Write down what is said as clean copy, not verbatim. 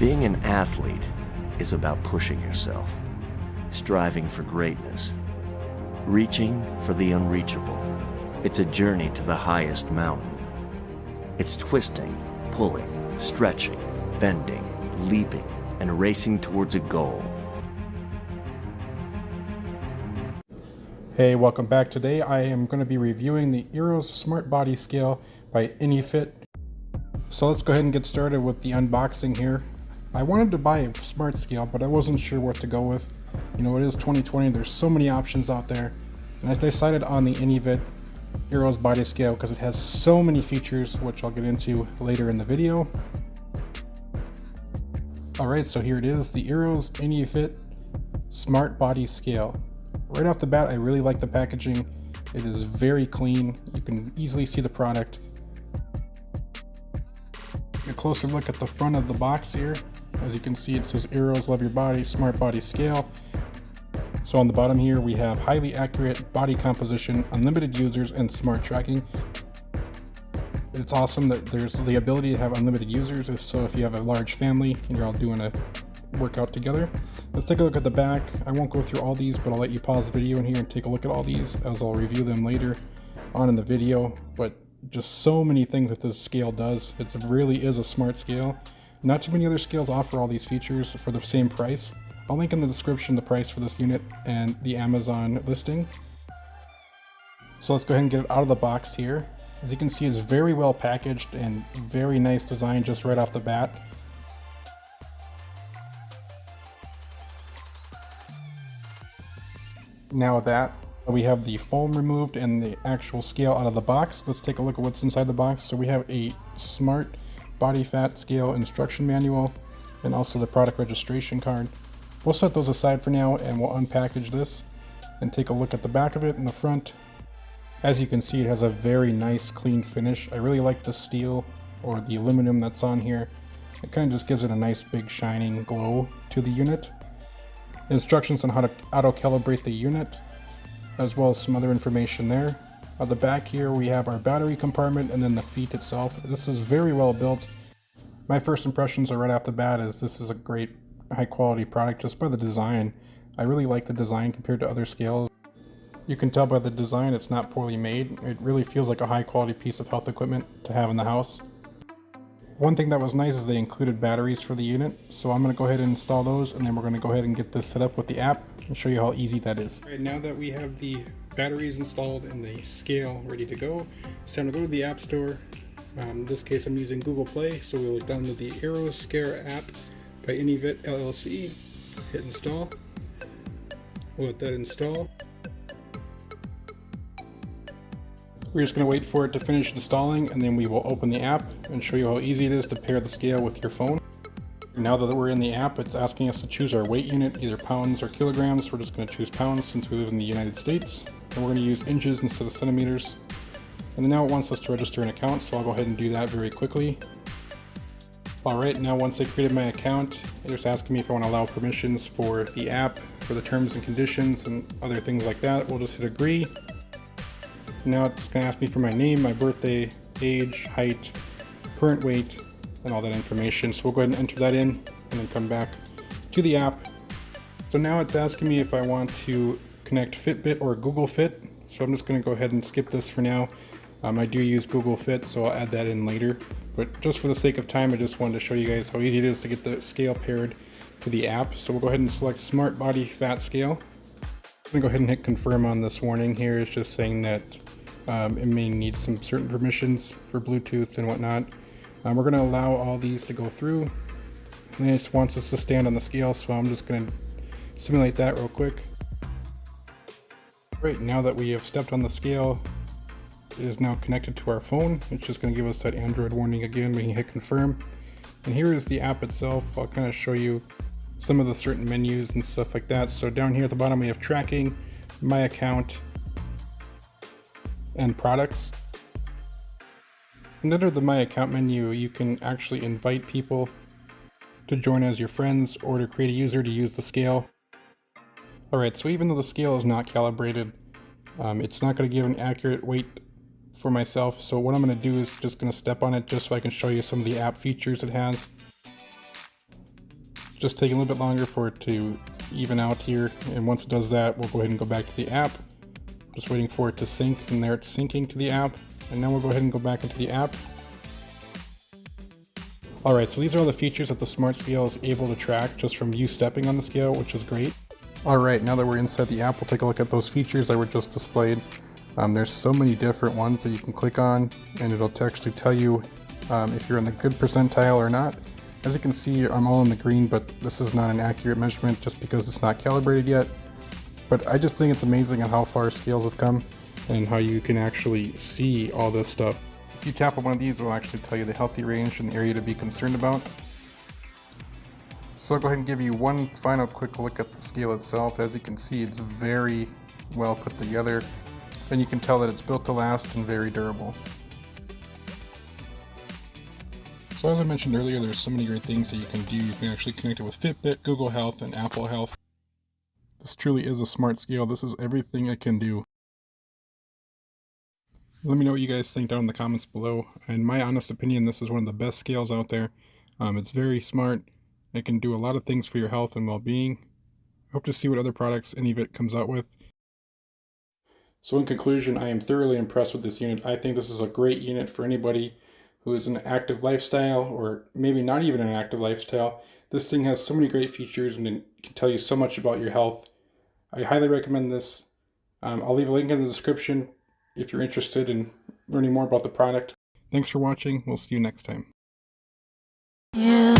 Being an athlete is about pushing yourself, striving for greatness, reaching for the unreachable. It's a journey to the highest mountain. It's twisting, pulling, stretching, bending, leaping, and racing towards a goal. Hey, welcome back. Today I am going to be reviewing the Eros Smart Body Scale by Inevifit. So let's go ahead and get started with the unboxing here. I wanted to buy a smart scale, but I wasn't sure what to go with. You know, it is 2020, there's so many options out there. And I decided on the Inevifit Eros Body Scale because it has so many features, which I'll get into later in the video. Alright, so here it is, the Eros Inevifit Smart Body Scale. Right off the bat, I really like the packaging. It is very clean. You can easily see the product. A closer look at the front of the box here. As you can see, it says Eros Love Your Body Smart Body Scale. So on the bottom here, we have highly accurate body composition, unlimited users, and smart tracking. It's awesome that there's the ability to have unlimited users. So if you have a large family and you're all doing a workout together. Let's take a look at the back. I won't go through all these, but I'll let you pause the video in here and take a look at all these as I'll review them later on in the video. But just so many things that this scale does. It really is a smart scale. Not too many other scales offer all these features for the same price. I'll link in the description the price for this unit and the Amazon listing. So let's go ahead and get it out of the box here. As you can see, it's very well packaged and very nice design just right off the bat. Now with that, we have the foam removed and the actual scale out of the box. Let's take a look at what's inside the box. So we have a smart body fat scale instruction manual and also the product registration card. We'll set those aside for now and we'll unpackage this and take a look at the back of it in the front. As you can see, it has a very nice clean finish. I really like the steel or the aluminum that's on here. It kind of just gives it a nice big shining glow to the unit. Instructions on how to auto calibrate the unit, as well as some other information there. On the back here we have our battery compartment and then the feet itself. This is very well built. My first impressions are right off the bat is this is a great high quality product just by the design. I really like the design compared to other scales. You can tell by the design it's not poorly made. It really feels like a high quality piece of health equipment to have in the house. One thing that was nice is they included batteries for the unit, so I'm going to go ahead and install those and then we're going to go ahead and get this set up with the app and show you how easy that is. All right, now that we have the batteries installed and the scale ready to go, it's time to go to the App Store. In this case I'm using Google Play, so we'll download the Eros Scale app by Inevifit LLC, hit install, we'll let that install. We're just going to wait for it to finish installing and then we will open the app and show you how easy it is to pair the scale with your phone. Now that we're in the app, it's asking us to choose our weight unit, either pounds or kilograms. We're just going to choose pounds since we live in the United States. And we're going to use inches instead of centimeters. And now it wants us to register an account, so I'll go ahead and do that very quickly. Alright, now once I created my account, it's asking me if I want to allow permissions for the app, for the terms and conditions and other things like that. We'll just hit agree. Now it's going to ask me for my name, my birthday, age, height, current weight, and all that information. So we'll go ahead and enter that in and then come back to the app. So now it's asking me if I want to connect Fitbit or Google Fit. So I'm just going to go ahead and skip this for now. I do use Google Fit, so I'll add that in later. But just for the sake of time, I just wanted to show you guys how easy it is to get the scale paired to the app. So we'll go ahead and select Smart Body Fat Scale. I'm going to go ahead and hit confirm on this warning here. It's just saying that it may need some certain permissions for Bluetooth and whatnot. We're going to allow all these to go through, and it just wants us to stand on the scale, so I'm just going to simulate that real quick. Right, now that we have stepped on the scale, it is now connected to our phone. It's just going to give us that Android warning again. We can hit confirm, and here is the app itself. I'll kind of show you some of the certain menus and stuff like that. So down here at the bottom we have tracking, my account, and products. And under the My Account menu, you can actually invite people to join as your friends or to create a user to use the scale. Alright, so even though the scale is not calibrated, it's not going to give an accurate weight for myself. So what I'm going to do is just going to step on it just so I can show you some of the app features it has. Just taking a little bit longer for it to even out here, and once it does that, we'll go ahead and go back to the app. Just waiting for it to sync, and there it's syncing to the app. And now we'll go ahead and go back into the app. Alright, so these are all the features that the Smart Scale is able to track just from you stepping on the scale, which is great. Alright, now that we're inside the app, we'll take a look at those features that were just displayed. There's so many different ones that you can click on, and it'll actually tell you if you're in the good percentile or not. As you can see, I'm all in the green, but this is not an accurate measurement just because it's not calibrated yet. But I just think it's amazing on how far scales have come and how you can actually see all this stuff. If you tap on one of these, it will actually tell you the healthy range and the area to be concerned about. So I'll go ahead and give you one final quick look at the scale itself. As you can see, it's very well put together, and you can tell that it's built to last and very durable. So as I mentioned earlier, there's so many great things that you can do. You can actually connect it with Fitbit, Google Health, and Apple Health. This truly is a smart scale. This is everything it can do. Let me know what you guys think down in the comments below. In my honest opinion, this is one of the best scales out there. It's very smart. It can do a lot of things for your health and well-being. I hope to see what other products Inevifit comes out with. So in conclusion, I am thoroughly impressed with this unit. I think this is a great unit for anybody who is in an active lifestyle, or maybe not even an active lifestyle. This thing has so many great features and it can tell you so much about your health. I highly recommend this. I'll leave a link in the description if you're interested in learning more about the product. Thanks for watching. We'll see you next time. Yeah.